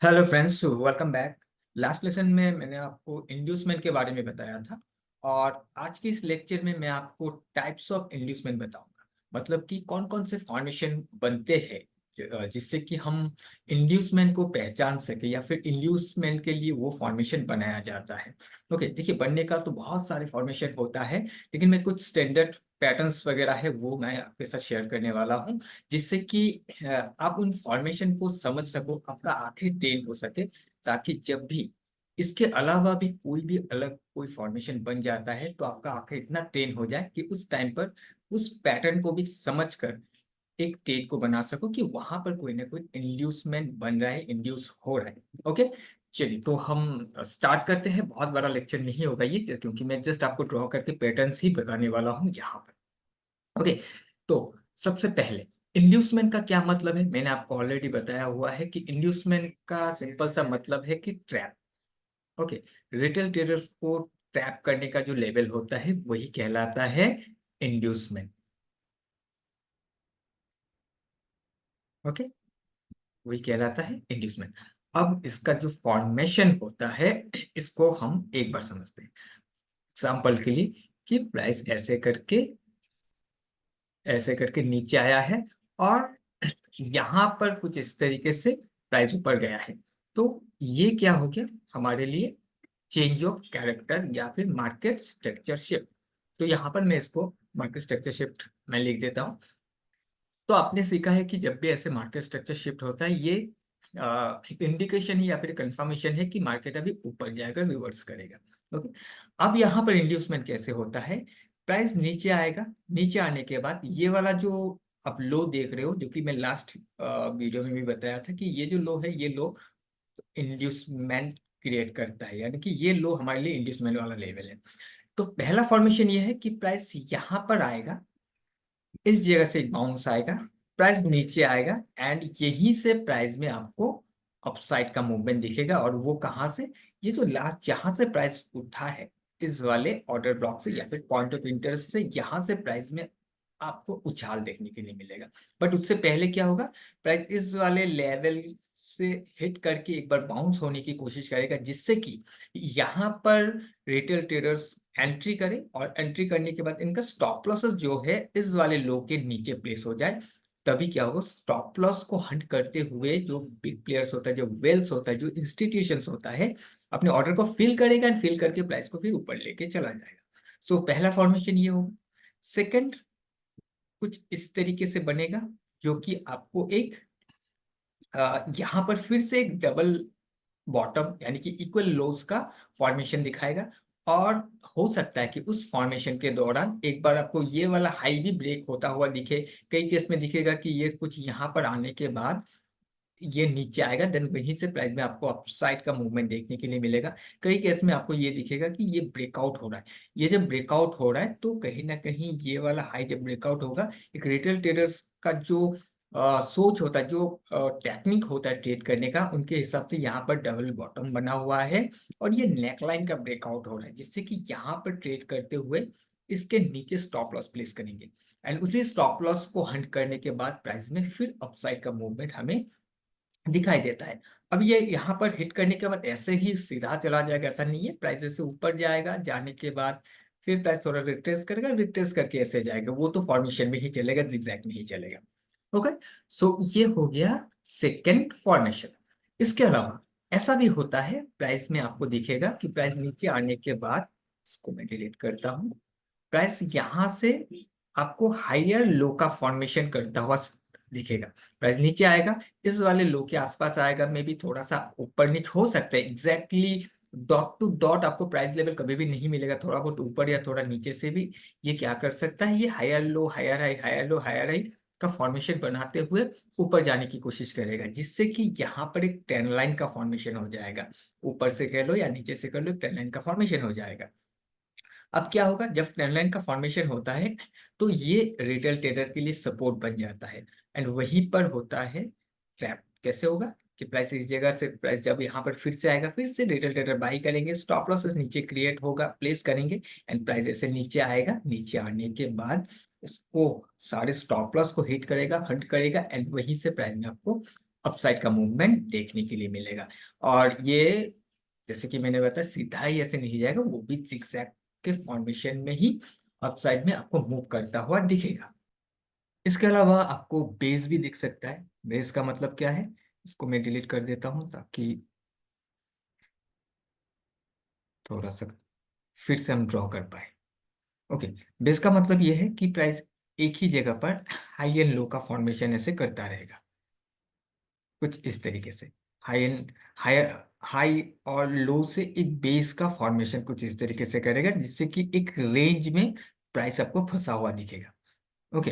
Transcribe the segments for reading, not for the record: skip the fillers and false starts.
Hello friends, welcome back. Last lesson में मैंने आपको इंड्यूसमेंट के बारे में बताया था और आज के इस लेक्चर में मैं आपको टाइप्स ऑफ इंड्यूसमेंट बताऊंगा। मतलब कि कौन कौन से फॉर्मेशन बनते हैं जिससे कि हम इंड्यूसमेंट को पहचान सके या फिर इंड्यूसमेंट के लिए वो फॉर्मेशन बनाया जाता है। ओके, देखिए, बनने का तो बहुत सारे फॉर्मेशन होता है, लेकिन मैं कुछ स्टैंडर्ड पैटर्न्स वगैरह है वो मैं आपके साथ शेयर करने वाला हूँ, जिससे कि आप उन फॉर्मेशन को समझ सको, आपका आंखें ट्रेन हो सके, ताकि जब भी इसके अलावा भी कोई भी अलग कोई फॉर्मेशन बन जाता है तो आपका आंखें इतना ट्रेन हो जाए कि उस टाइम पर उस पैटर्न को भी समझकर एक टेक को बना सको कि वहां पर कोई ना कोई इंड्यूसमेंट बन रहा है, इंड्यूस हो रहा है। ओके, चलिए तो हम स्टार्ट करते हैं। बहुत बड़ा लेक्चर नहीं होगा ये, क्योंकि मैं जस्ट आपको ड्रॉ करके पैटर्न्स ही बताने वाला हूँ यहाँ पर। ओके, तो सबसे पहले इंड्यूसमेंट का क्या मतलब है, मैंने आपको ऑलरेडी बताया हुआ है कि इंड्यूसमेंट का सिंपल सा मतलब है कि ट्रैप। ओके, रिटेल ट्रेडर्स को ट्रैप करने का जो लेवल होता है वही कहलाता है इंड्यूसमेंट। ओके, वही कहलाता है इंड्यूसमेंट। अब इसका जो फॉर्मेशन होता है इसको हम एक बार समझते हैं। एग्जाम्पल के लिए कि प्राइस ऐसे करके नीचे आया है और यहाँ पर कुछ इस तरीके से प्राइस ऊपर गया है, तो ये क्या हो गया हमारे लिए? चेंज ऑफ कैरेक्टर या फिर मार्केट स्ट्रक्चर शिफ्ट। तो यहाँ पर मैं इसको मार्केट स्ट्रक्चर शिफ्ट मैं लिख देता हूँ। तो आपने सीखा है कि जब भी ऐसे मार्केट स्ट्रक्चर शिफ्ट होता है, ये इंडिकेशन है या फिर कंफर्मेशन है कि मार्केट अभी ऊपर जाएगा, रिवर्स करेगा। ओके, अब यहाँ पर इंड्यूसमेंट कैसे होता है? प्राइस नीचे आएगा, नीचे आने के बाद ये वाला जो आप लो देख रहे हो, जो कि मैं लास्ट वीडियो में भी बताया था कि ये जो लो है, ये लो इंड्यूसमेंट क्रिएट करता है, यानी कि ये लो हमारे लिए इंड्यूसमेंट वाला लेवल है। तो पहला फॉर्मेशन ये है कि प्राइस यहाँ पर आएगा, इस जगह से बाउंस आएगा, प्राइस नीचे आएगा एंड यहीं से प्राइस में आपको अपसाइड का मूवमेंट दिखेगा। और वो कहाँ से? ये जो लास्ट जहां से प्राइस उठा है, इस वाले ऑर्डर ब्लॉक से या फिर पॉइंट ऑफ इंटरेस्ट से, यहां से प्राइस में आपको उछाल देखने के लिए मिलेगा। बट उससे पहले क्या होगा? प्राइस इस वाले लेवल से हिट करके एक बार बाउंस होने की कोशिश करेगा, जिससे कि यहाँ पर रिटेल ट्रेडर्स एंट्री करें और एंट्री करने के बाद इनका स्टॉप लॉसेस जो है इस वाले लो के नीचे प्लेस हो जाए। तभी क्या होगा? स्टॉप लॉस को हंट करते हुए जो बिग प्लेयर्स होता है, जो वेल्स होता है, जो इंस्टीट्यूशंस होता है, अपने ऑर्डर को फिल करेगा एंड फिल करके प्राइस को फिर ऊपर लेके चला जाएगा। सो पहला फॉर्मेशन ये होगा। सेकंड कुछ इस तरीके से बनेगा, जो कि आपको एक यहाँ पर फिर से एक डबल बॉटम यानी कि इक्वल लोज का फॉर्मेशन दिखाएगा। और हो सकता है कि उस फॉर्मेशन के दौरान एक बार आपको ये वाला हाई भी ब्रेक होता हुआ दिखे। कई केस में दिखेगा कि ये कुछ यहाँ पर आने के बाद ये नीचे आएगा, देन वहीं से प्राइस में आपको अपसाइड का मूवमेंट देखने के लिए मिलेगा। कई केस में आपको ये दिखेगा कि ये ब्रेकआउट हो रहा है। ये जब ब्रेकआउट हो रहा है तो कहीं ना कहीं ये वाला हाई जब ब्रेकआउट होगा, एक रिटेल ट्रेडर्स का जो सोच होता है, जो टेक्निक होता है ट्रेड करने का, उनके हिसाब से यहाँ पर डबल बॉटम बना हुआ है और ये नेकलाइन का ब्रेकआउट हो रहा है, जिससे कि यहाँ पर ट्रेड करते हुए इसके नीचे स्टॉप लॉस प्लेस करेंगे एंड उसी स्टॉप लॉस को हंट करने के बाद प्राइस में फिर अपसाइड का मूवमेंट हमें दिखाई देता है। अब ये यहाँ पर हिट करने के बाद ऐसे ही सीधा चला जाएगा ऐसा नहीं है, प्राइस से ऊपर जाएगा, जाने के बाद फिर प्राइस थोड़ा रिट्रेस करेगा, रिट्रेस करके ऐसे जाएगा, वो तो फॉर्मेशन में ही चलेगा, जिगजैग में ही चलेगा। ओके, सो ये हो गया सेकेंड फॉर्मेशन। इसके अलावा ऐसा भी होता है, प्राइस में आपको दिखेगा कि प्राइस नीचे आने के बाद, इसको मैं डिलीट करता हूँ, प्राइस यहां से आपको हायर लो का फॉर्मेशन करता हुआ दिखेगा। प्राइस नीचे आएगा, इस वाले लो के आसपास आएगा, मे बी थोड़ा सा ऊपर नीचे हो सकता है, एग्जैक्टली डॉट टू डॉट आपको प्राइस लेवल कभी भी नहीं मिलेगा, थोड़ा बहुत ऊपर या थोड़ा नीचे से भी ये क्या कर सकता है, ये higher low higher high higher low higher high का फॉर्मेशन बनाते हुए ऊपर जाने की कोशिश करेगा, जिससे कि यहाँ पर एक ट्रेंड लाइन का फॉर्मेशन हो जाएगा। ऊपर से कर लो या नीचे से कर लो, ट्रेंड लाइन का फॉर्मेशन हो जाएगा। अब क्या होगा? जब ट्रेंड लाइन का फॉर्मेशन होता है तो ये रिटेल ट्रेडर के लिए सपोर्ट बन जाता है एंड वहीं पर होता है ट्रैप। कैसे होगा कि प्राइस इस जगह से, प्राइस जब यहाँ पर फिर से आएगा, फिर से रिटेल ट्रेडर बाई करेंगे, स्टॉप लॉसेस नीचे क्रिएट होगा, प्लेस करेंगे एंड प्राइस ऐसे नीचे आएगा। नीचे आने के बाद इसको सारे स्टॉप लॉस को हिट करेगा, हंट करेगा एंड वहीं से प्राइस में आपको अपसाइड का मूवमेंट देखने के लिए मिलेगा। और ये जैसे कि मैंने बताया सीधा ही ऐसे नहीं जाएगा, वो भी जिगजैग के फॉर्मेशन में ही अपसाइड में आपको मूव करता हुआ दिखेगा। इसके अलावा आपको बेस भी दिख सकता है। बेस का मतलब क्या है, इसको मैं डिलीट कर देता हूं ताकि थोड़ा सा फिर से हम ड्रॉ कर पाए। ओके, बेस का मतलब ये है कि प्राइस एक ही जगह पर हाई एंड लो का फॉर्मेशन ऐसे करता रहेगा, कुछ इस तरीके से। हाई एंड हाई हाई और लो से एक बेस का फॉर्मेशन कुछ इस तरीके से करेगा, जिससे कि एक रेंज में प्राइस आपको फंसा हुआ दिखेगा। ओके,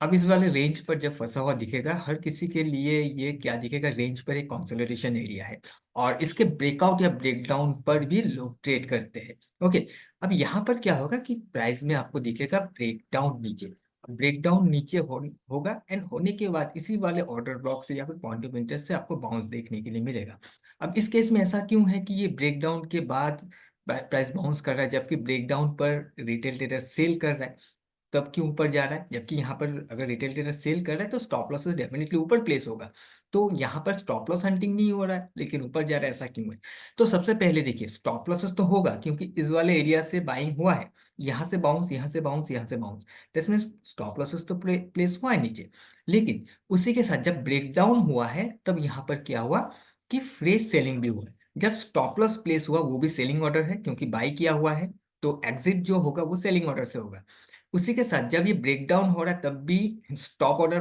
अब इस वाले रेंज पर जब फंसा हुआ दिखेगा, हर किसी के लिए ये क्या दिखेगा, रेंज पर एक कंसोलिडेशन एरिया है, और इसके ब्रेकआउट या ब्रेकडाउन पर भी लोग ट्रेड करते हैं। ओके, अब यहाँ पर क्या होगा कि प्राइस में आपको दिखेगा ब्रेकडाउन नीचे। ब्रेकडाउन नीचे होगा, एंड होने के बाद इसी वाले ऑर्डर ब्लॉक से या फिर पॉइंट ऑफ इंटरेस्ट से आपको बाउंस देखने के लिए मिलेगा। अब इस केस में ऐसा क्यों है कि ये ब्रेकडाउन के बाद प्राइस बाउंस कर रहा है, जबकि ब्रेकडाउन पर रिटेल ट्रेडर सेल कर रहा है, तब क्यों ऊपर जा रहा है? जबकि यहाँ पर अगर रिटेल ट्रेडर सेल कर रहा है तो स्टॉप लॉसेस डेफिनेटली ऊपर प्लेस होगा। तो यहाँ पर स्टॉप लॉस हंटिंग नहीं हो रहा है, लेकिन ऊपर जा रहा है, ऐसा क्यों है? तो सबसे पहले देखिए, स्टॉप लॉसेस तो होगा क्योंकि इस वाले एरिया से बाइंग हुआ है, यहाँ से बाउंस, यहाँ से बाउंस, यहाँ से बाउंस, इसमें स्टॉप लॉसेस तो प्लेस हुआ है नीचे। लेकिन उसी के साथ जब ब्रेकडाउन हुआ है, तब यहाँ पर क्या हुआ कि फ्रेश सेलिंग भी हुआ है। जब स्टॉप लॉस प्लेस हुआ, वो भी सेलिंग ऑर्डर है क्योंकि बाई किया हुआ है, तो एग्जिट जो होगा वो सेलिंग ऑर्डर से होगा। उसी के साथ जब ये ब्रेकडाउन हो रहा है, तब भी स्टॉप ऑर्डर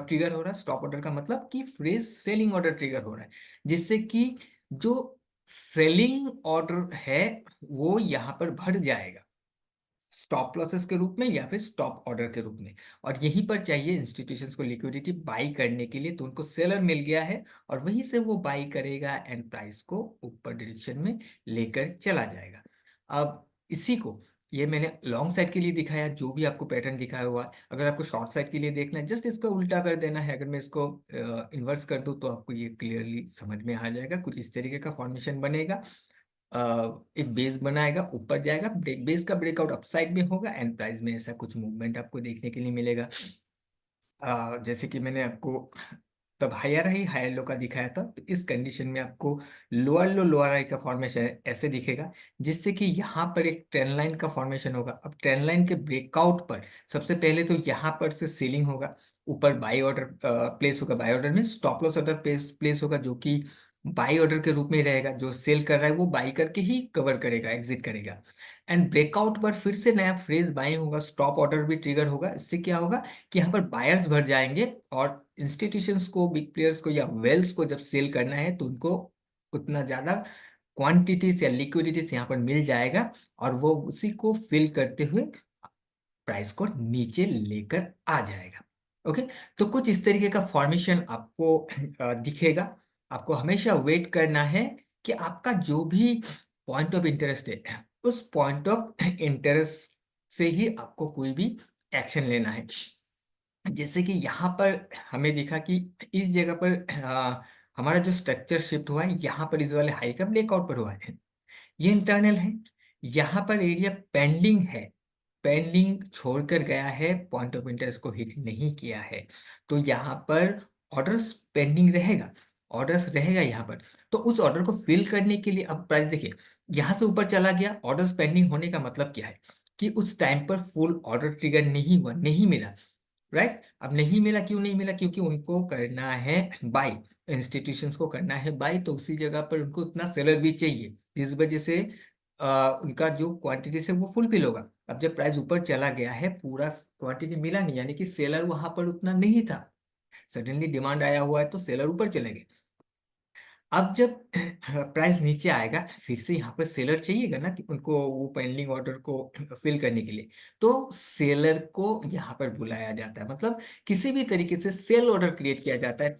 ट्रिगर हो रहा है। स्टॉप ऑर्डर का मतलब कि फ्रेश सेलिंग ऑर्डर ट्रिगर हो रहा है, जिससे कि जो सेलिंग ऑर्डर है वो यहाँ पर बढ़ जाएगा, स्टॉप लॉसेस के रूप में या फिर स्टॉप ऑर्डर के रूप में। और यहीं पर चाहिए इंस्टीट्यूशंस को लिक्विडिटी बाई करने के लिए, तो उनको सेलर मिल गया है और वहीं से वो बाई करेगा एंड प्राइस को ऊपर डायरेक्शन में लेकर चला जाएगा। अब इसी को ये मैंने लॉन्ग साइड के लिए दिखाया, जो भी आपको पैटर्न दिखाया हुआ है। अगर आपको शॉर्ट साइड के लिए देखना है, जस्ट इसका उल्टा कर देना है। अगर मैं इसको इन्वर्स कर दूं तो आपको ये क्लियरली समझ में आ जाएगा। कुछ इस तरीके का फॉर्मेशन बनेगा, एक बेस बनाएगा, ऊपर जाएगा, बेस का ब्रेकआउट अपसाइड में होगा एंड प्राइस में ऐसा कुछ मूवमेंट आपको देखने के लिए मिलेगा। जैसे कि मैंने आपको तब हायर हाई हायर लो का दिखाया था, तो इस कंडीशन में आपको लोअर लो लोअर हाई का फॉर्मेशन ऐसे दिखेगा, जिससे कि यहाँ पर एक ट्रेंड लाइन का फॉर्मेशन होगा। अब ट्रेंड लाइन के ब्रेकआउट पर सबसे पहले तो यहाँ पर से सेलिंग होगा, ऊपर बाई ऑर्डर प्लेस होगा। बाई ऑर्डर में स्टॉप लॉस ऑर्डर प्लेस होगा, जो कि बाई ऑर्डर के रूप में रहेगा। जो सेल कर रहा है वो बाई करके ही कवर करेगा, एग्जिट करेगा। एंड ब्रेकआउट पर फिर से नया फ्रेज बाइंग होगा, स्टॉप ऑर्डर भी ट्रिगर होगा। इससे क्या होगा कि यहाँ पर बायर्स भर जाएंगे, और इंस्टीट्यूशंस को, बिग प्लेयर्स को या वेल्स को जब सेल करना है तो उनको उतना ज्यादा क्वांटिटीज या लिक्विडिटीज यहाँ पर मिल जाएगा, और वो उसी को फिल करते हुए प्राइस को नीचे लेकर आ जाएगा। ओके, तो कुछ इस तरीके का फॉर्मेशन आपको दिखेगा। आपको हमेशा वेट करना है कि आपका जो भी पॉइंट ऑफ इंटरेस्ट है, उस पॉइंट ऑफ इंटरेस्ट से ही आपको कोई भी एक्शन लेना है। जैसे कि यहाँ पर हमें दिखा कि इस जगह पर हमारा जो स्ट्रक्चर शिफ्ट हुआ है, यहाँ पर इस वाले हाई का ब्रेकआउट पर हुआ है, ये इंटरनल है। यहाँ पर एरिया पेंडिंग है, पेंडिंग छोड़कर गया है, पॉइंट ऑफ इंटरेस्ट को हिट नहीं किया है, तो यहाँ पर ऑर्डर्स पेंडिंग रहेगा, ऑर्डर्स रहेगा यहाँ पर। तो उस ऑर्डर को फिल करने के लिए अब प्राइस देखिए, यहाँ से ऊपर चला गया, ऑर्डर्स पेंडिंग होने का मतलब क्या है कि उस टाइम पर फुल ऑर्डर ट्रिगर नहीं हुआ, नहीं मिला। राइट, अब नहीं मिला, क्यों नहीं मिला? क्योंकि उनको करना है बाई, इंस्टीट्यूशंस को करना है बाई, तो उसी जगह पर उनको उतना सेलर भी चाहिए, जिस वजह से उनका जो क्वांटिटी से वो फुलफिल होगा। अब जब प्राइस ऊपर चला गया है, पूरा क्वांटिटी मिला नहीं, यानी कि सेलर वहां पर उतना नहीं था, सडनली डिमांड आया हुआ है तो सेलर ऊपर चले गए। अब जब प्राइस नीचे आएगा, फिर से यहाँ पर सेलर चाहिएगा ना कि उनको वो पेंडिंग ऑर्डर को फिल करने के लिए, तो सेलर को यहाँ पर बुलाया जाता है। मतलब किसी भी तरीके से सेल ऑर्डर क्रिएट किया जाता है,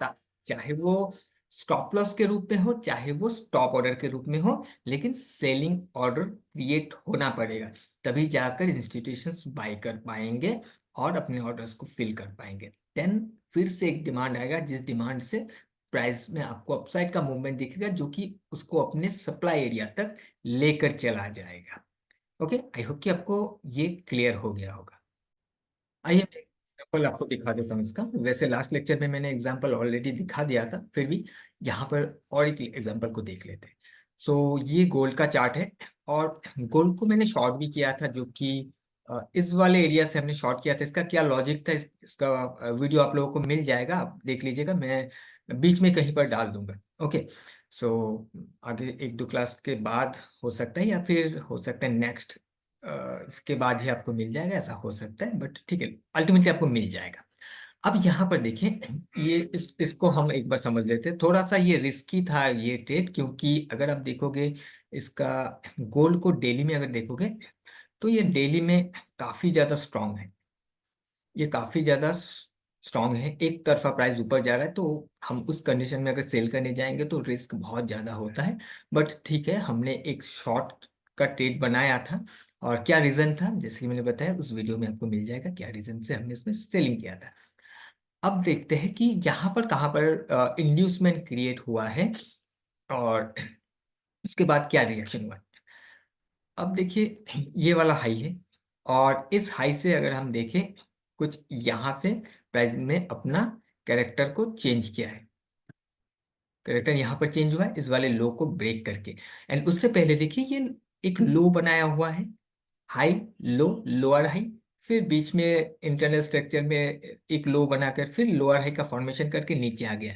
चाहे वो स्टॉप लॉस के रूप में हो, चाहे वो स्टॉप ऑर्डर के रूप में हो, लेकिन सेलिंग ऑर्डर क्रिएट होना पड़ेगा, तभी जाकर इंस्टीट्यूशंस बाय कर पाएंगे और अपने ऑर्डर्स को फिल कर पाएंगे। देन फिर से एक डिमांड आएगा, जिस डिमांड से प्राइस में आपको अपसाइड का मूवमेंट दिखेगा, जो कि उसको अपने सप्लाई एरिया तक लेकर चला जाएगा। ओके, आई होप कि आपको ये क्लियर हो गया होगा। आइए एग्जाम्पल आपको दिखा देता हूँ इसका। वैसे लास्ट लेक्चर में मैंने एग्जाम्पल ऑलरेडी दिखा दिया था, फिर भी यहाँ पर और एक एग्जाम्पल को देख लेते हैं। ये गोल्ड का चार्ट है, और गोल्ड को मैंने शॉर्ट भी किया था, जो कि इस वाले एरिया से हमने शॉर्ट किया था। इसका क्या लॉजिक था, इसका वीडियो आप लोगों को मिल जाएगा, आप देख लीजिएगा, मैं बीच में कहीं पर डाल दूंगा। ओके। सो आगे एक दो क्लास के बाद हो सकता है, या फिर हो सकता है नेक्स्ट इसके बाद ही आपको मिल जाएगा, ऐसा हो सकता है, बट ठीक है, अल्टीमेटली आपको मिल जाएगा। अब यहाँ पर देखिए, ये इसको हम एक बार समझ लेते हैं। थोड़ा सा ये रिस्की था ये ट्रेड, क्योंकि अगर आप देखोगे इसका गोल्ड को डेली में अगर देखोगे, तो ये डेली में काफी ज्यादा स्ट्रांग है। ये काफी ज्यादा स्ट्रांग है, एक तरफा प्राइस ऊपर जा रहा है, तो हम उस कंडीशन में अगर सेल करने जाएंगे तो रिस्क बहुत ज्यादा होता है। बट ठीक है, हमने एक शॉर्ट का ट्रेड बनाया था। और क्या रीजन था, जैसे कि मैंने बताया, उस वीडियो में आपको मिल जाएगा क्या रीजन से हमने इसमें सेलिंग किया था। अब देखते हैं कि यहाँ पर कहाँ पर इंड्यूसमेंट क्रिएट हुआ है, और उसके बाद क्या रिएक्शन हुआ। अब देखिए, ये वाला हाई है, और इस हाई से अगर हम देखें, कुछ यहाँ से प्राइस ने अपना कैरेक्टर को चेंज किया है। कैरेक्टर यहाँ पर चेंज हुआ है इस वाले लो को ब्रेक करके। एंड उससे पहले देखिए, ये एक लो बनाया हुआ है, हाई लो लोअर हाई, फिर बीच में इंटरनल स्ट्रक्चर में एक लो बनाकर फिर लोअर हाई का फॉर्मेशन करके नीचे आ गया।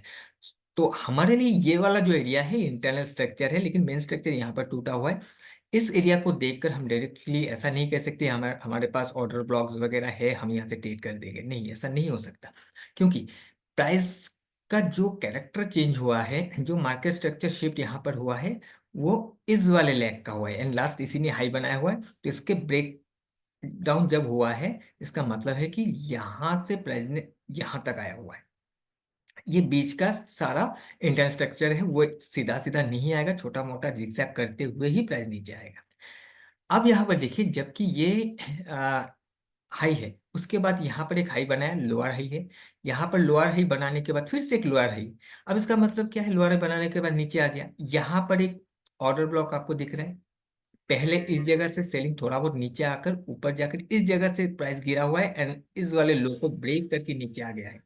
तो हमारे लिए ये वाला जो एरिया है इंटरनल स्ट्रक्चर है, लेकिन मेन स्ट्रक्चर यहाँ पर टूटा हुआ है। इस एरिया को देखकर हम डायरेक्टली ऐसा नहीं कह सकते हमारे हमारे पास ऑर्डर ब्लॉक्स वगैरह है, हम यहाँ से ट्रेड कर देंगे, नहीं, ऐसा नहीं हो सकता। क्योंकि प्राइस का जो कैरेक्टर चेंज हुआ है, जो मार्केट स्ट्रक्चर शिफ्ट यहाँ पर हुआ है, वो इस वाले लेग का हुआ है, एंड लास्ट इसी ने हाई बनाया हुआ है। तो इसके ब्रेक डाउन जब हुआ है, इसका मतलब है कि यहाँ से प्राइस ने यहाँ तक आया हुआ है। ये बीच का सारा इंटरनल स्ट्रक्चर है, वो सीधा सीधा नहीं आएगा, छोटा मोटा जिगजैग करते हुए ही प्राइस नीचे आएगा। अब यहाँ पर देखिए, जबकि ये हाई है, उसके बाद यहाँ पर एक हाई बनाया, लोअर हाई है। यहाँ पर लोअर हाई बनाने के बाद फिर से एक लोअर हाई। अब इसका मतलब क्या है, लोअर हाई बनाने के बाद नीचे आ गया। यहाँ पर एक ऑर्डर ब्लॉक आपको दिख रहा है, पहले इस जगह से सेलिंग थोड़ा बहुत नीचे आकर ऊपर जाकर इस जगह से प्राइस गिरा हुआ है, एंड इस वाले लो को ब्रेक करके नीचे आ गया है।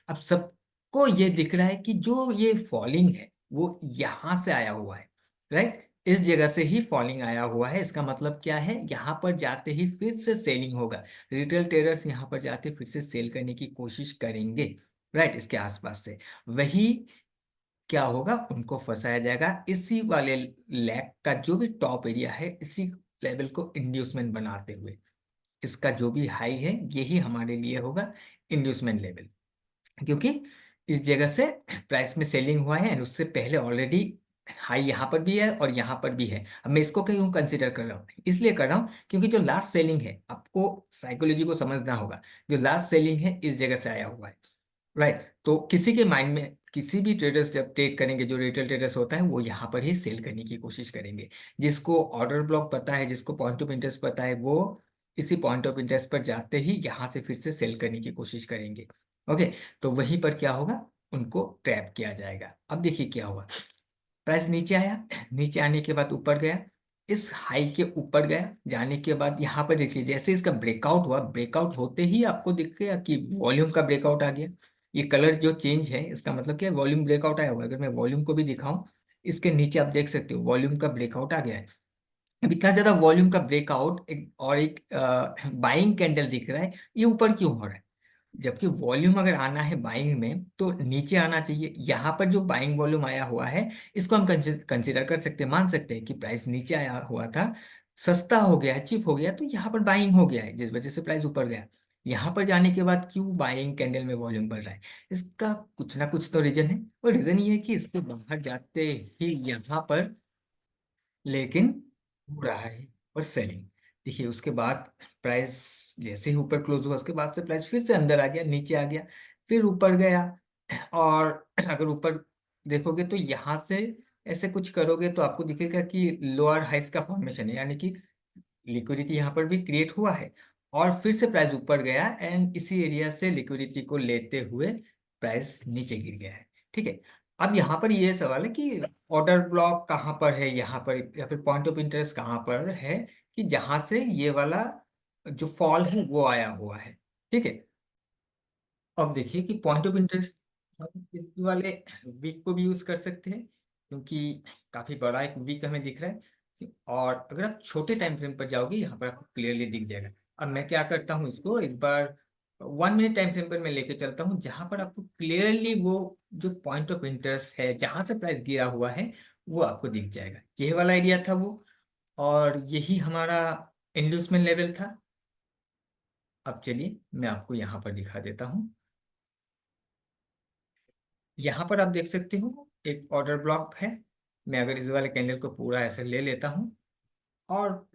अब सबको ये दिख रहा है कि जो ये फॉलिंग है वो यहां से आया हुआ है, राइट, इस जगह से ही फॉलिंग आया हुआ है। इसका मतलब क्या है, यहाँ पर जाते ही फिर से सेलिंग होगा। रिटेल ट्रेडर्स यहाँ पर जाते फिर से सेल करने की कोशिश करेंगे, राइट, इसके आसपास से वही क्या होगा, उनको फंसाया जाएगा इसी वाले लैग का जो भी टॉप एरिया है, इसी लेवल को इंड्यूसमेंट बनाते हुए। इसका जो भी हाई है यही हमारे लिए होगा इंड्यूसमेंट लेवल, क्योंकि इस जगह से प्राइस में सेलिंग हुआ है, एंड उससे पहले ऑलरेडी हाई यहाँ पर भी है और यहाँ पर भी है। अब मैं इसको क्यों कंसिडर कर रहा हूँ, इसलिए कर रहा हूँ क्योंकि जो लास्ट सेलिंग है, आपको साइकोलॉजी को समझना होगा। जो लास्ट सेलिंग है इस जगह से आया हुआ है, राइट। तो किसी के माइंड में, किसी भी ट्रेडर्स जब ट्रेड करेंगे, जो रिटेल ट्रेडर्स होता है, वो यहाँ पर ही सेल करने की कोशिश करेंगे। जिसको ऑर्डर ब्लॉक पता है, जिसको पॉइंट ऑफ इंटरेस्ट पता है, वो इसी पॉइंट ऑफ इंटरेस्ट पर जाते ही यहाँ से फिर से सेल करने की कोशिश करेंगे। ओके। तो वहीं पर क्या होगा, उनको ट्रैप किया जाएगा। अब देखिए क्या हुआ, प्राइस नीचे आया, नीचे आने के बाद ऊपर गया, इस हाई के ऊपर गया, जाने के बाद यहाँ पर देखिए, जैसे इसका ब्रेकआउट हुआ, ब्रेकआउट होते ही आपको दिख गया कि वॉल्यूम का ब्रेकआउट आ गया। ये कलर जो चेंज है, इसका मतलब क्या है, वॉल्यूम ब्रेकआउट आया हुआ है। अगर मैं वॉल्यूम को भी दिखाऊं, इसके नीचे आप देख सकते हो वॉल्यूम का ब्रेकआउट आ गया है। अब इतना ज्यादा वॉल्यूम का ब्रेकआउट और एक बाइंग कैंडल दिख रहा है, ये ऊपर क्यों हो रहा है, जबकि वॉल्यूम अगर आना है बाइंग में तो नीचे आना चाहिए। यहाँ पर जो बाइंग वॉल्यूम आया हुआ है, इसको हम कंसिडर कर सकते हैं, मान सकते हैं कि प्राइस नीचे आया हुआ था, सस्ता हो गया है, चिप हो गया, तो यहाँ पर बाइंग हो गया है, जिस वजह से प्राइस ऊपर गया। यहाँ पर जाने के बाद क्यों बाइंग कैंडल में वॉल्यूम बढ़ रहा है, इसका कुछ ना कुछ तो रीजन है। और रीजन ये है कि इसके बाहर जाते ही यहाँ पर लेकिन हो रहा है और सेलिंग। देखिए उसके बाद प्राइस जैसे ही ऊपर क्लोज हुआ, उसके बाद से प्राइस फिर से अंदर आ गया, नीचे आ गया, फिर ऊपर गया। और अगर ऊपर देखोगे तो यहाँ से ऐसे कुछ करोगे तो आपको दिखेगा कि लोअर हाइस का फॉर्मेशन है, यानी कि लिक्विडिटी यहाँ पर भी क्रिएट हुआ है, और फिर से प्राइस ऊपर गया, एंड इसी एरिया से लिक्विडिटी को लेते हुए प्राइस नीचे गिर गया है। ठीक है। अब यहाँ पर ये सवाल है कि ऑर्डर ब्लॉक कहाँ पर है यहाँ पर, या फिर पॉइंट ऑफ इंटरेस्ट कहाँ पर है, कि जहां से ये वाला जो फॉल है वो आया हुआ है। ठीक है। अब देखिए कि पॉइंट ऑफ इंटरेस्ट हम इस वाले वीक को भी यूज कर सकते हैं, क्योंकि काफी बड़ा एक वीक हमें दिख रहा है। और अगर आप छोटे टाइम फ्रेम पर जाओगे, यहाँ पर आपको क्लियरली दिख जाएगा। अब मैं क्या करता हूँ, इसको एक बार 1 मिनट टाइम फ्रेम पर मैं लेके चलता हूँ, जहां पर आपको क्लियरली वो जो पॉइंट ऑफ इंटरेस्ट है, जहां से प्राइस गिरा हुआ है, वो आपको दिख जाएगा। यह वाला एरिया था वो, और यही हमारा इंड्यूसमेंट लेवल था। अब चलिए मैं आपको यहाँ पर दिखा देता हूँ। यहाँ पर आप देख सकते हो एक ऑर्डर ब्लॉक है। मैं अगर इस वाले कैंडल को पूरा ऐसे ले लेता हूँ और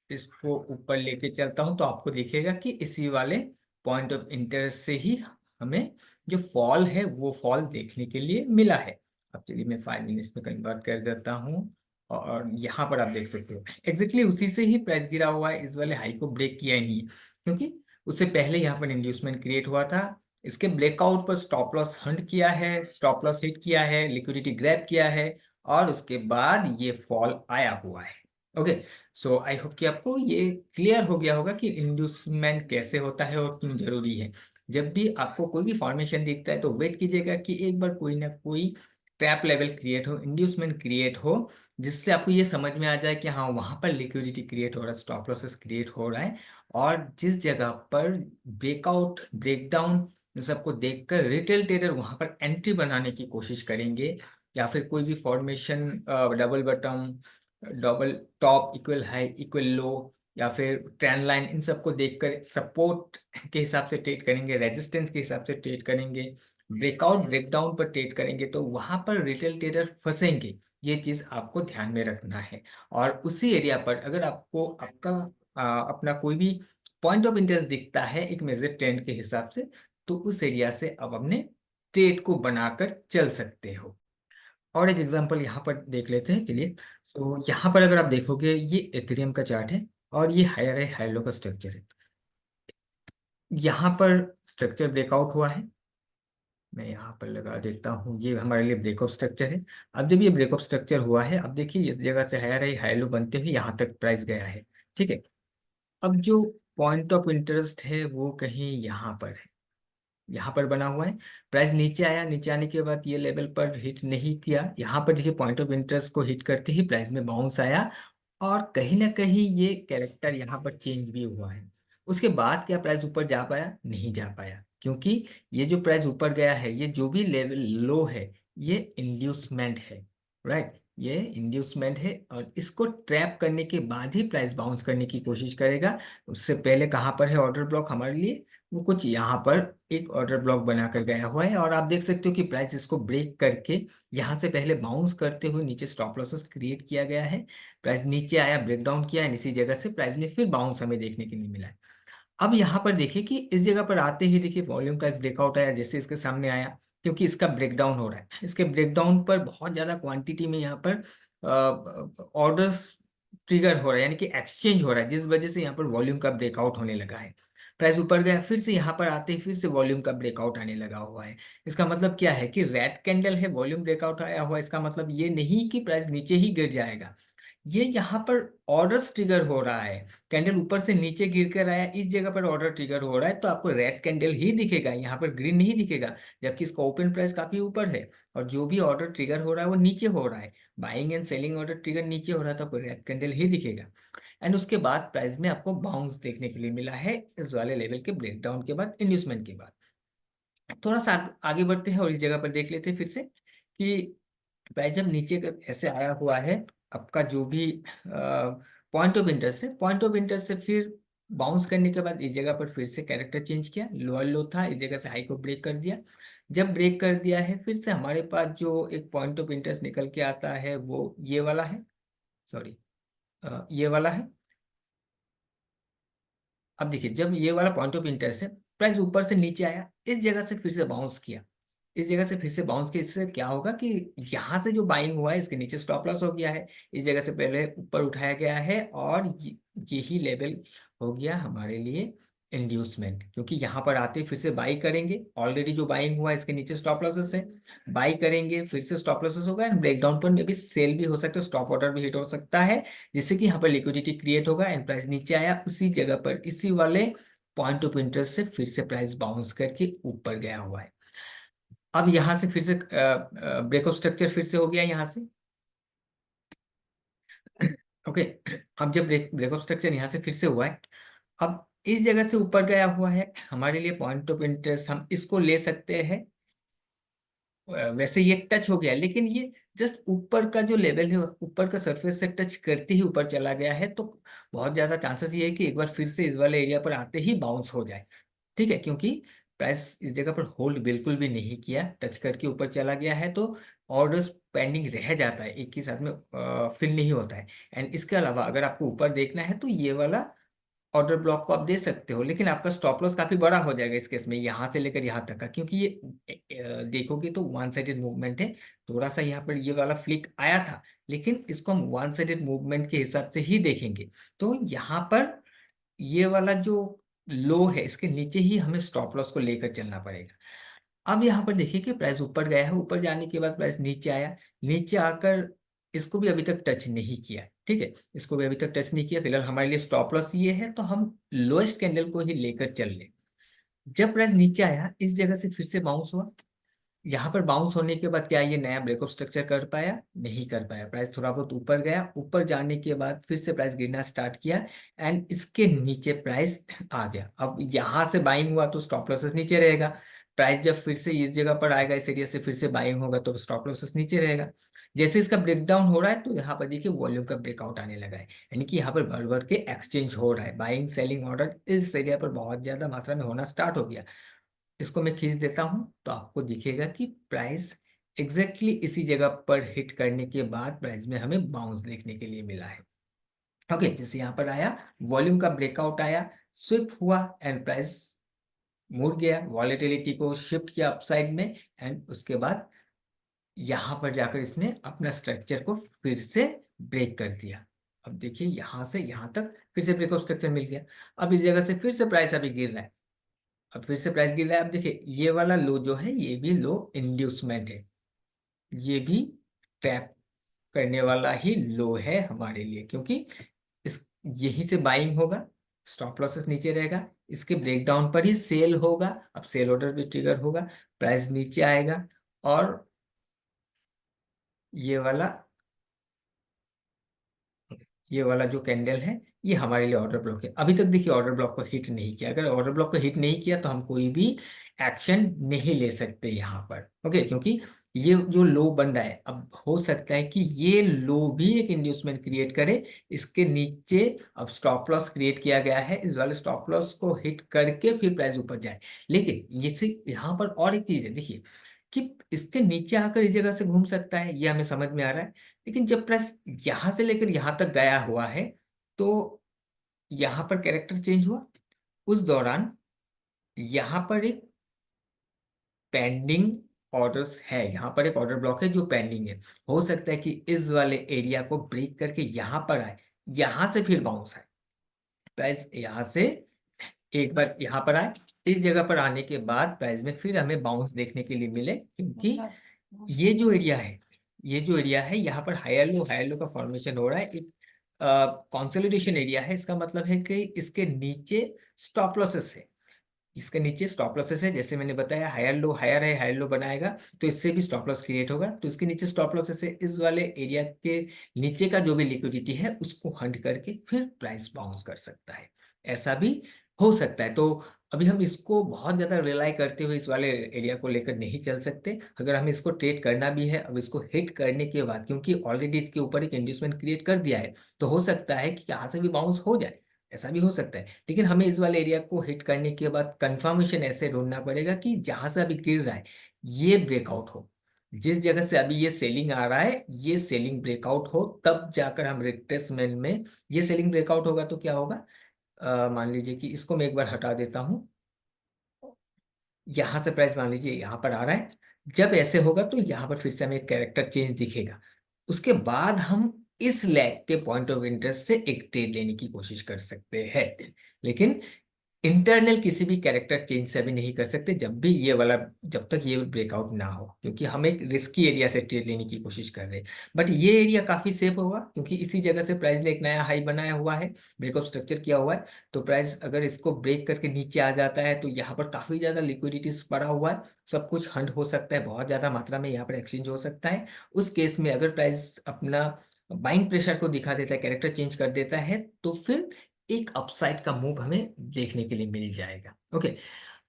इसको ऊपर लेके चलता हूँ, तो आपको दिखेगा कि इसी वाले पॉइंट ऑफ इंटरेस्ट से ही हमें जो फॉल है वो फॉल देखने के लिए मिला है। अब चलिए मैं 5 मिनट्स में कन्वर्ट कर देता हूँ, और यहाँ पर आप देख सकते हो एग्जैक्टली उसी से ही प्राइस गिरा हुआ है। इस वाले हाई को ब्रेक किया ही नहीं है, क्योंकि उससे पहले यहाँ पर इंड्यूसमेंट क्रिएट हुआ था। इसके ब्रेकआउट पर स्टॉप लॉस हंट किया है, स्टॉप लॉस हिट किया है, लिक्विडिटी ग्रैब किया है, और उसके बाद ये फॉल आया हुआ है। ओके, सो आई होप कि आपको ये क्लियर हो गया होगा कि इंड्यूसमेंट कैसे होता है और क्यों जरूरी है। जब भी आपको कोई भी फॉर्मेशन दिखता है, तो वेट कीजिएगा कि एक बार कोई ना कोई ट्रैप लेवल क्रिएट हो, इंड्यूसमेंट क्रिएट हो, जिससे आपको ये समझ में आ जाए कि हाँ, वहां पर लिक्विडिटी क्रिएट हो रहा है, स्टॉप लॉसेस क्रिएट हो रहा है। और जिस जगह पर ब्रेकआउट, ब्रेकडाउन, इन सबको देखकर रिटेल ट्रेडर वहां पर एंट्री बनाने की कोशिश करेंगे, या फिर कोई भी formation, double bottom, double top, equal high, equal low, या फिर ट्रेंड लाइन, इन सबको देखकर सपोर्ट के हिसाब से ट्रेड करेंगे, रेजिस्टेंस के हिसाब से ट्रेड करेंगे, ब्रेकआउट ब्रेकडाउन पर ट्रेड करेंगे, तो वहां पर रिटेल ट्रेडर फंसेंगे। ये चीज आपको ध्यान में रखना है। और उसी एरिया पर अगर आपको आपका अपना कोई भी पॉइंट ऑफ इंटरेस्ट दिखता है एक मेजर ट्रेंड के हिसाब से, तो उस एरिया से आप अपने ट्रेड को बनाकर चल सकते हो। और एक एग्जांपल यहाँ पर देख लेते हैं, चलिए। तो यहाँ पर अगर आप देखोगे, ये एथेरियम का चार्ट है, और ये हायर है, हाई लो का स्ट्रक्चर है। यहाँ पर स्ट्रक्चर ब्रेकआउट हुआ है। मैं यहाँ पर लगा देता हूँ, ये हमारे लिए ब्रेकआउट स्ट्रक्चर है। अब जब ये ब्रेकआउट स्ट्रक्चर हुआ है, अब देखिए इस जगह से हायर है, हाई लो बनते हुए यहाँ तक प्राइस गया है। ठीक है, अब जो पॉइंट ऑफ इंटरेस्ट है वो कहीं यहाँ पर है, यहाँ पर बना हुआ है। प्राइस नीचे आया, नीचे आने के बाद ये लेवल पर हिट नहीं किया, यहाँ पर देखिए पॉइंट ऑफ इंटरेस्ट को हिट करते ही प्राइस में बाउंस आया, और कहीं ना कहीं ये कैरेक्टर यहाँ पर चेंज भी हुआ है। उसके बाद क्या प्राइस ऊपर जा पाया? नहीं जा पाया, क्योंकि ये जो प्राइस ऊपर गया है, ये जो भी लेवल लो है, ये इंड्यूसमेंट है। राइट, ये इंड्यूसमेंट है, और इसको ट्रैप करने के बाद ही प्राइस बाउंस करने की कोशिश करेगा। उससे पहले कहाँ पर है ऑर्डर ब्लॉक हमारे लिए? वो कुछ यहाँ पर एक ऑर्डर ब्लॉक बनाकर गया हुआ है, और आप देख सकते हो कि प्राइस इसको ब्रेक करके यहाँ से पहले बाउंस करते हुए नीचे स्टॉप लॉसेस क्रिएट किया गया है। प्राइस नीचे आया, ब्रेकडाउन किया, एंड इसी जगह से प्राइस में फिर बाउंस हमें देखने के लिए मिला है। अब यहाँ पर देखिए कि इस जगह पर आते ही देखिए वॉल्यूम का एक ब्रेकआउट आया, जैसे इसके सामने आया, क्योंकि इसका ब्रेकडाउन हो रहा है। इसके ब्रेकडाउन पर बहुत ज्यादा क्वांटिटी में यहाँ पर ऑर्डर्स ट्रिगर हो रहा है, यानी कि एक्सचेंज हो रहा है, जिस वजह से यहाँ पर वॉल्यूम का ब्रेकआउट होने लगा है। प्राइस ऊपर गया, फिर से यहाँ पर आते ही फिर से वॉल्यूम का ब्रेकआउट आने लगा हुआ है। इसका मतलब क्या है कि रेड कैंडल है, वॉल्यूम ब्रेकआउट आया हुआ है। इसका मतलब ये नहीं कि प्राइस नीचे ही गिर जाएगा, ये यहाँ पर ऑर्डर्स ट्रिगर हो रहा है। कैंडल ऊपर से नीचे गिर कर आया, इस जगह पर ऑर्डर ट्रिगर हो रहा है, तो आपको रेड कैंडल ही दिखेगा, यहाँ पर ग्रीन नहीं दिखेगा, जबकि इसका ओपन प्राइस काफी ऊपर है, और जो भी ऑर्डर ट्रिगर हो रहा है वो नीचे हो रहा है। Buying and selling order trigger नीचे हो रहा है, तो आपको रेड कैंडल ही दिखेगा। एंड उसके बाद प्राइस में आपको बाउंस देखने के लिए मिला है, इस वाले लेवल के ब्रेकडाउन के बाद, इंड्यूसमेंट के बाद। थोड़ा सा आगे बढ़ते हैं और इस जगह पर देख लेते हैं फिर से कि प्राइस जब नीचे ऐसे आया हुआ है, आपका जो भी पॉइंट ऑफ इंटरेस्ट है, पॉइंट ऑफ इंटरेस्ट से फिर बाउंस करने के बाद इस जगह पर फिर से कैरेक्टर चेंज किया, लोअर लो था, इस जगह से हाई को ब्रेक कर दिया। जब ब्रेक कर दिया है, फिर से हमारे पास जो एक पॉइंट ऑफ इंटरेस्ट निकल के आता है वो ये वाला है, सॉरी, ये वाला है। अब देखिए जब ये वाला पॉइंट ऑफ इंटरेस्ट है, प्राइस ऊपर से नीचे आया, इस जगह से फिर से बाउंस किया, इस जगह से फिर से बाउंस किया। इससे क्या होगा कि यहाँ से जो बाइंग हुआ है, इसके नीचे स्टॉप लॉस हो गया है, इस जगह से पहले ऊपर उठाया गया है, और यही लेवल हो गया हमारे लिए इंड्यूसमेंट, क्योंकि यहाँ पर आते फिर से बाई करेंगे। ऑलरेडी जो बाइंग हुआ है इसके नीचे स्टॉप लॉसेस है, बाई करेंगे, फिर से स्टॉप लॉसेस होगा, एंड ब्रेकडाउन पर में भी सेल भी हो सकता है, स्टॉप ऑर्डर भी हिट हो सकता है, जिससे कि यहाँ पर लिक्विडिटी क्रिएट होगा, एंड प्राइस नीचे आया, उसी जगह पर इसी वाले पॉइंट ऑफ इंटरेस्ट से फिर से प्राइस बाउंस करके ऊपर गया हुआ है। अब यहां से फिर से ब्रेकआउट स्ट्रक्चर फिर से हो गया यहाँ से। ओके, अब जब ब्रेकआउट स्ट्रक्चर यहाँ से फिर से हुआ है, अब इस जगह से ऊपर गया हुआ है, हमारे लिए पॉइंट ऑफ इंटरेस्ट हम इसको ले सकते हैं। वैसे ये टच हो गया, लेकिन ये जस्ट ऊपर का जो लेवल है, ऊपर का सरफेस से टच करते ही ऊपर चला गया है, तो बहुत ज्यादा चांसेस ये है कि एक बार फिर से इस वाले एरिया पर आते ही बाउंस हो जाए। ठीक है, क्योंकि प्राइस इस जगह पर होल्ड बिल्कुल भी नहीं किया, टच करके ऊपर चला गया है, तो ऑर्डर्स पेंडिंग रह जाता है, एक ही साथ में फिल नहीं होता है। एंड इसके अलावा अगर आपको ऊपर देखना है तो ये वाला ऑर्डर ब्लॉक को आप दे सकते हो, लेकिन आपका स्टॉप लॉस काफी बड़ा हो जाएगा इस केस में, यहाँ से लेकर यहाँ तक का, क्योंकि ये देखोगे तो वन साइडेड मूवमेंट है। थोड़ा सा यहाँ पर ये वाला फ्लिक आया था, लेकिन इसको हम वन साइडेड मूवमेंट के हिसाब से ही देखेंगे। तो यहाँ पर ये वाला जो लो है, इसके नीचे ही हमें स्टॉप लॉस को लेकर चलना पड़ेगा। अब यहाँ पर देखिए कि प्राइस ऊपर गया है, ऊपर जाने के बाद प्राइस नीचे आया, नीचे आकर इसको भी अभी तक टच नहीं किया। ठीक है, इसको भी अभी तक टच नहीं किया। फिलहाल हमारे लिए स्टॉप लॉस ये है, तो हम लोएस्ट कैंडल को ही लेकर चल ले। जब प्राइस नीचे आया, इस जगह से फिर से बाउंस हुआ। यहाँ पर बाउंस होने के बाद क्या ये नया ब्रेकआउट स्ट्रक्चर कर पाया? नहीं कर पाया। प्राइस थोड़ा बहुत ऊपर गया, ऊपर जाने के बाद फिर से प्राइस गिरना स्टार्ट किया एंड इसके नीचे प्राइस आ गया। अब यहाँ से बाइंग हुआ तो स्टॉप लॉसेस नीचे रहेगा। प्राइस जब फिर से इस जगह पर आएगा, इस एरिया से फिर से बाइंग होगा तो स्टॉप लॉसेस नीचे रहेगा। जैसे इसका ब्रेकडाउन हो रहा है तो यहाँ पर देखिए वॉल्यूम का ब्रेकआउट आने लगा है, यानी कि यहाँ पर भर भर के एक्सचेंज हो रहा है। बाइंग सेलिंग ऑर्डर इस एरिया पर बहुत ज्यादा मात्रा में होना स्टार्ट हो गया। इसको मैं खींच देता हूं तो आपको दिखेगा कि प्राइस एग्जैक्टली इसी जगह पर हिट करने के बाद प्राइस में हमें बाउंस देखने के लिए मिला है। ओके, जैसे यहाँ पर आया, वॉल्यूम का ब्रेकआउट आया, स्विप हुआ एंड प्राइस मुड़ गया, वॉलेटिलिटी को शिफ्ट किया अपसाइड में एंड उसके बाद यहाँ पर जाकर इसने अपना स्ट्रक्चर को फिर से ब्रेक कर दिया। अब देखिए यहाँ से यहाँ तक फिर से ब्रेकआउट स्ट्रक्चर मिल गया। अब इस जगह से फिर से प्राइस अभी गिर रहा है, अब फिर से प्राइस गिर रहा है। अब देखिए ये वाला लो जो है ये भी लो इंड्यूसमेंट है, ये भी टैप करने वाला ही लो है हमारे लिए, क्योंकि इस यहीं से बाइंग होगा, स्टॉप लॉसेस नीचे रहेगा, इसके ब्रेकडाउन पर ही सेल होगा। अब सेल ऑर्डर भी ट्रिगर होगा, प्राइस नीचे आएगा और ये वाला ये वाला जो कैंडल है ये हमारे लिए ऑर्डर ब्लॉक है। अभी तक देखिए ऑर्डर ब्लॉक को हिट नहीं किया, अगर ऑर्डर ब्लॉक को हिट नहीं किया तो हम कोई भी एक्शन नहीं ले सकते यहाँ पर। ओके, क्योंकि ये जो लो बन रहा है, अब हो सकता है कि ये लो भी एक इंड्यूसमेंट क्रिएट करे, इसके नीचे अब स्टॉप लॉस क्रिएट किया गया है, इस वाले स्टॉप लॉस को हिट करके फिर प्राइस ऊपर जाए। लेकिन ये से यहाँ पर और एक चीज है, देखिए कि इसके नीचे आकर इस जगह से घूम सकता है, ये हमें समझ में आ रहा है। लेकिन जब प्रेस यहां से लेकर यहां तक गया हुआ है तो यहां पर कैरेक्टर चेंज हुआ, उस दौरान यहां पर एक पेंडिंग ऑर्डर्स है, यहाँ पर एक ऑर्डर ब्लॉक है जो पेंडिंग है। हो सकता है कि इस वाले एरिया को ब्रेक करके यहाँ पर आए, यहाँ से फिर बाउंस आए, प्राइस यहाँ से एक बार यहाँ पर आए, इस जगह पर आने के बाद प्राइस में फिर हमें बाउंस देखने के लिए मिले, क्योंकि ये जो एरिया है, ये जो एरिया है यहाँ पर हायर लो का फॉर्मेशन हो रहा है, एक कंसोलिडेशन एरिया है। इसका मतलब है कि इसके नीचे स्टॉप लॉसेस है, इसके नीचे स्टॉप लॉसेस है। जैसे मैंने बताया हायर लो हायर है, हायर लो बनाएगा तो इससे भी स्टॉप लॉस क्रिएट होगा, तो इसके नीचे स्टॉप लॉसेस है। इस वाले एरिया के नीचे का जो भी लिक्विडिटी है उसको हंट करके फिर प्राइस बाउंस कर सकता है, ऐसा भी हो सकता है। तो अभी हम इसको बहुत ज्यादा रिलाई करते हुए इस वाले एरिया को लेकर नहीं चल सकते। अगर हमें इसको ट्रेड करना भी है, अब इसको हिट करने के बाद, क्योंकि ऑलरेडी इसके ऊपर एक इंड्यूसमेंट क्रिएट कर दिया है, तो हो सकता है कि यहाँ से भी बाउंस हो जाए, ऐसा भी हो सकता है। लेकिन हमें इस वाले एरिया को हिट करने के बाद कंफर्मेशन ऐसे ढूंढना पड़ेगा कि जहां से अभी गिर रहा है ये ब्रेकआउट हो, जिस जगह से अभी ये सेलिंग आ रहा है ये सेलिंग ब्रेकआउट हो, तब जाकर हम रिट्रेसमेंट में, ये सेलिंग ब्रेकआउट होगा तो क्या होगा, मान लीजिए कि इसको मैं एक बार हटा देता हूं, यहां से प्राइस मान लीजिए यहां पर आ रहा है, जब ऐसे होगा तो यहां पर फिर से हमें एक कैरेक्टर चेंज दिखेगा। उसके बाद हम इस लैग के पॉइंट ऑफ इंटरेस्ट से एक ट्रेड लेने की कोशिश कर सकते हैं। लेकिन इंटरनल किसी भी कैरेक्टर चेंज से अभी नहीं कर सकते जब तक ये ब्रेकआउट ना हो, क्योंकि हम एक रिस्की एरिया से ट्रेड लेने की कोशिश कर रहे हैं। बट ये एरिया काफी सेफ होगा, क्योंकि इसी जगह से प्राइस ने एक नया हाई बनाया हुआ है, ब्रेकआउट स्ट्रक्चर किया हुआ है। तो प्राइस अगर इसको ब्रेक करके नीचे आ जाता है तो यहाँ पर काफी ज्यादा लिक्विडिटीज पड़ा हुआ है, सब कुछ हंट हो सकता है, बहुत ज्यादा मात्रा में यहाँ पर एक्सचेंज हो सकता है। उस केस में अगर प्राइस अपना बाइंग प्रेशर को दिखा देता है, कैरेक्टर चेंज कर देता है, तो फिर एक अपसाइड का मूव हमें देखने के लिए मिल जाएगा। ओके,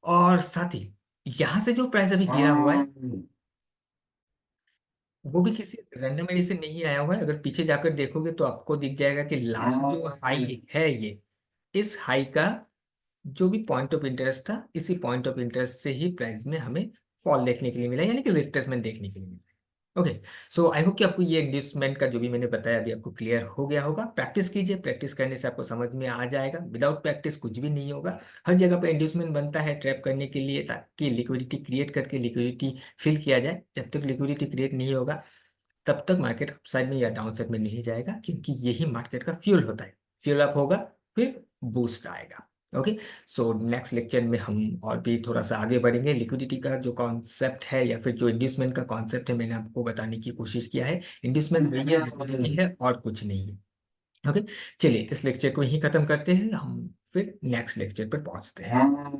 और साथ ही यहां से जो प्राइस अभी गिरा हुआ है वो भी किसी रैंडम एरिया से नहीं आया हुआ है। अगर पीछे जाकर देखोगे तो आपको दिख जाएगा कि लास्ट जो हाई है ये, इस हाई का जो भी पॉइंट ऑफ इंटरेस्ट था, इसी पॉइंट ऑफ इंटरेस्ट से ही प्राइस में हमें फॉल देखने के लिए मिला, यानी कि रिट्रेसमेंट देखने के लिए मिला। ओके, सो आई होप कि आपको ये इंड्यूसमेंट का जो भी मैंने बताया अभी आपको क्लियर हो गया होगा। प्रैक्टिस कीजिए, प्रैक्टिस करने से आपको समझ में आ जाएगा। विदाउट प्रैक्टिस कुछ भी नहीं होगा। हर जगह पे इंड्यूसमेंट बनता है ट्रैप करने के लिए, ताकि लिक्विडिटी क्रिएट करके लिक्विडिटी फिल किया जाए। जब तक लिक्विडिटी क्रिएट नहीं होगा तब तक मार्केट अपसाइड में या डाउन साइड में नहीं जाएगा, क्योंकि यही मार्केट का फ्यूल होता है। फ्यूल अप होगा फिर बूस्ट आएगा। ओके, सो नेक्स्ट लेक्चर में हम और भी थोड़ा सा आगे बढ़ेंगे। लिक्विडिटी का जो कॉन्सेप्ट है या फिर जो इंड्यूसमेंट का कॉन्सेप्ट है, मैंने आपको बताने की कोशिश किया है। इंड्यूसमेंट लिक्विडिटी है और कुछ नहीं है। ओके, चलिए इस लेक्चर को यहीं खत्म करते हैं, हम फिर नेक्स्ट लेक्चर पर पहुंचते हैं।